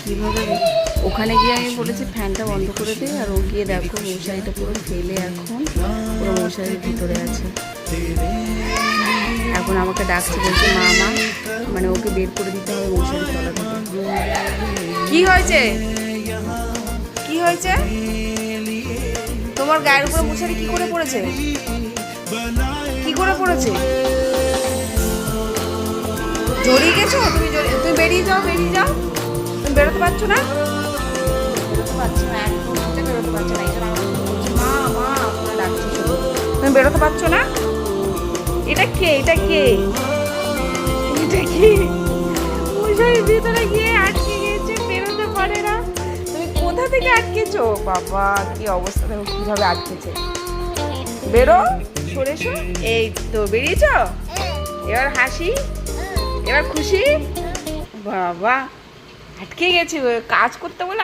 কীভাবে ওখানে গিয়ে আমি বলেছি ফ্যানটা বন্ধ করে দিই, আর ও গিয়ে দেখো মশারিটা পুরো ফেলে এখন পুরো মশারির ভিতরে আছে। এখন আমাকে ডাকছে, বলছে মা মা, মানে ওকে বের করে দিতে হবে মশারি তলা থেকে। কি হয়েছে, কি হয়েছে? তোমার গায়ের উপরে মশারি কি করে পড়েছে, কি করে পড়েছে? জড়িয়ে গেছো তুমি? তুমি বেরিয়ে যাও, বেরিয়ে যাও। তুমি বেরোতে পারছো না, বেরোতে পারছো না, একদম বেরোতে পারছো না। এই জন্য আমাকে বলছে মা মা আপনারা ডাকছে শুধু। তুমি বেরোতে পারছো না? এটা কে, এটা কে, এটা কে? মশারির ভিতরে গিয়ে আটকে গেছে, বেরোতে পারে না। তুমি কোথা থেকে আটকেছো? বাবা কি অবস্থা, দেখো কিভাবে আটকেছে। বেরো, সরে এসো। এই তো বেরিয়েছ, এবার হাসি, এবার খুশি। বাবা আটকে গেছি কাজ করতে বলে।